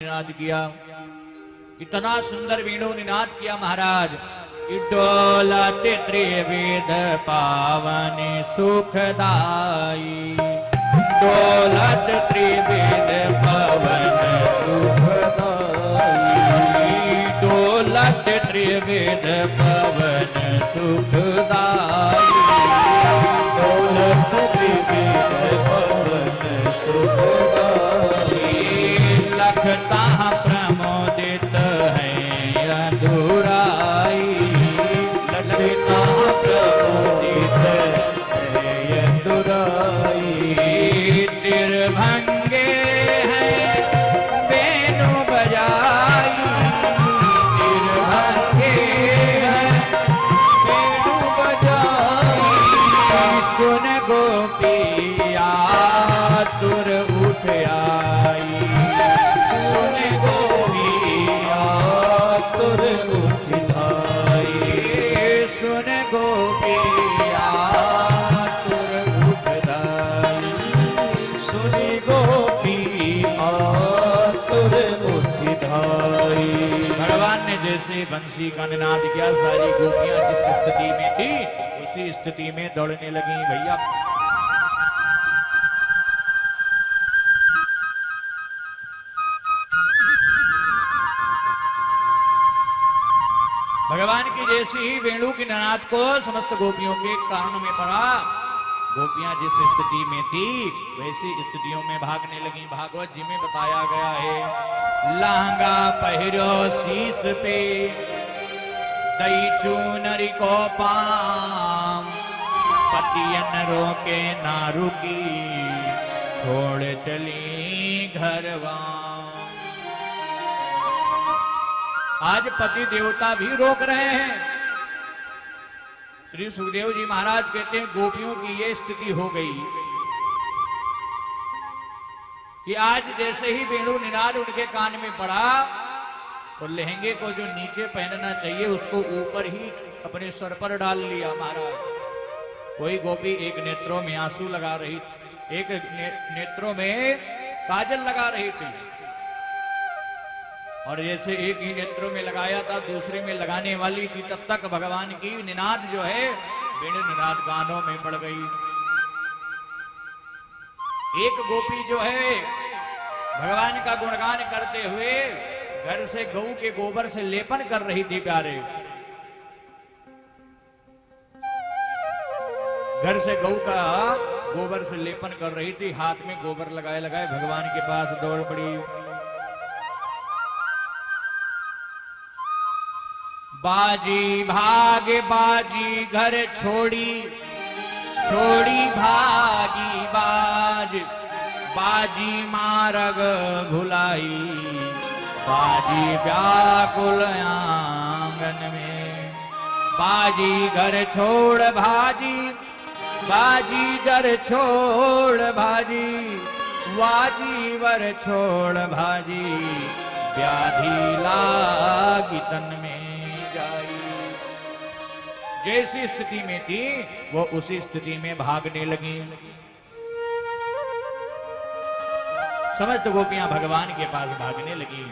निनाद किया, इतना सुंदर वेणु निनाद किया महाराज। डोलत त्रिविध पावन सुखदाई, डोलत त्रिविध पावन सुखदाई, डोलत त्रिविध पावन सुखदाई, डोलत त्रिविध पावन सुखदाई। लखता प्रमोदित है अधुराई, लखता प्रमोदित है अधुराई। तिरभंगे है वेणु बजाई, तिरभंगे है वेणु बजाई। सुन गोपिया तुर उठ आई, सुन गोपिया तुर उठ आई, सुन गोपिया तुर उठ आई, सुन गोपिया तुर उठ आई। भगवान ने जैसे बंसी का निनाद किया, सारी गोपियां जिस स्थिति में थी उसी स्थिति में दौड़ने लगी। भैया भगवान की जैसी ही वेणु की निनाद को समस्त गोपियों के कान में पड़ा, गोपियां जिस स्थिति में थी वैसी स्थितियों में भागने लगी। भागवत जी में बताया गया है, लहंगा पहिरो शीस पे दई चूनरी को पाम, पतियन रोके ना रुकी छोड़ चली घरवा। आज पति देवता भी रोक रहे हैं। श्री सुखदेव जी महाराज कहते हैं गोपियों की ये स्थिति हो गई कि आज जैसे ही वेणु निनाद उनके कान में पड़ा तो लहंगे को जो नीचे पहनना चाहिए उसको ऊपर ही अपने सर पर डाल लिया महाराज। कोई गोपी एक नेत्रों में आंसू लगा रही, एक नेत्रों में काजल लगा रही थी, और जैसे एक ही नेत्रों में लगाया था दूसरे में लगाने वाली थी, तब तक भगवान की निनाद जो है वेणु निनाद कानों में पड़ गई। एक गोपी जो है भगवान का गुणगान करते हुए घर से गऊ के गोबर से लेपन कर रही थी प्यारे। घर से गऊ का गोबर से लेपन कर रही थी, हाथ में गोबर लगाए लगाए भगवान के पास दौड़ पड़ी। बाजी भागे बाजी घर छोड़ी, छोड़ी भागी बाज, बाजी मारग भुलाई, बाजी व्याकुल आंगन में। बाजी घर छोड़ भाजी, बाजी घर छोड़ भाजी, वाजी वर छोड़ भाजी, व्याधि लागी तन में जाई। जैसी स्थिति में थी वो उसी स्थिति में भागने लगी। समस्त गोपियां भगवान के पास भागने लगी,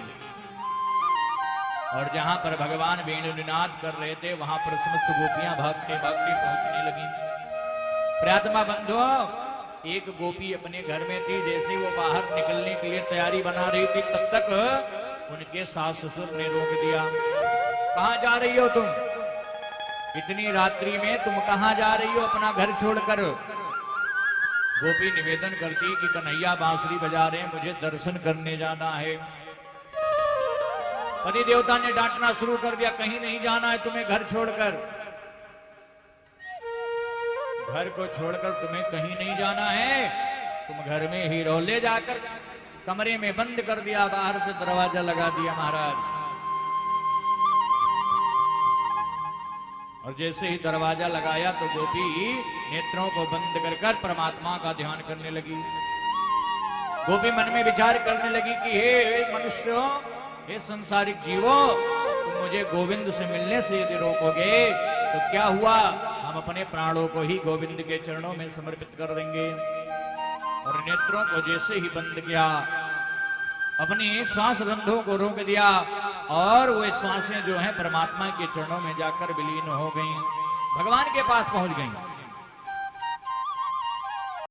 और जहां पर भगवान वेणु निनाद कर रहे थे वहां पर समस्त गोपियां भागते भागते पहुंचने लगी। प्रियतमा बंधुओं, एक गोपी अपने घर में थी, जैसे वो बाहर निकलने के लिए तैयारी बना रही थी तब तक उनके सास ससुर ने रोक दिया। कहां जा रही हो तुम? इतनी रात्रि में तुम कहां जा रही हो अपना घर छोड़कर? गोपी निवेदन करती कि कन्हैया बांसुरी बजा रहे हैं, मुझे दर्शन करने जाना है। पति देवता ने डांटना शुरू कर दिया, कहीं नहीं जाना है तुम्हें घर छोड़कर, घर को छोड़कर तुम्हें कहीं नहीं जाना है, तुम घर में ही रहो। ले जाकर कमरे में बंद कर दिया, बाहर से दरवाजा लगा दिया महाराज। और जैसे ही दरवाजा लगाया तो गोपी नेत्रों को बंद कर परमात्मा का ध्यान करने लगी। गोपी मन में विचार करने लगी कि हे मनुष्यों, हे संसारिक जीवों, तुम मुझे गोविंद से मिलने से यदि रोकोगे तो क्या हुआ, हम अपने प्राणों को ही गोविंद के चरणों में समर्पित कर देंगे। और नेत्रों को जैसे ही बंद किया अपनी श्वास रंध्रों को रोक दिया और वे श्वासें जो हैं परमात्मा के चरणों में जाकर विलीन हो गईं, भगवान के पास पहुंच गईं।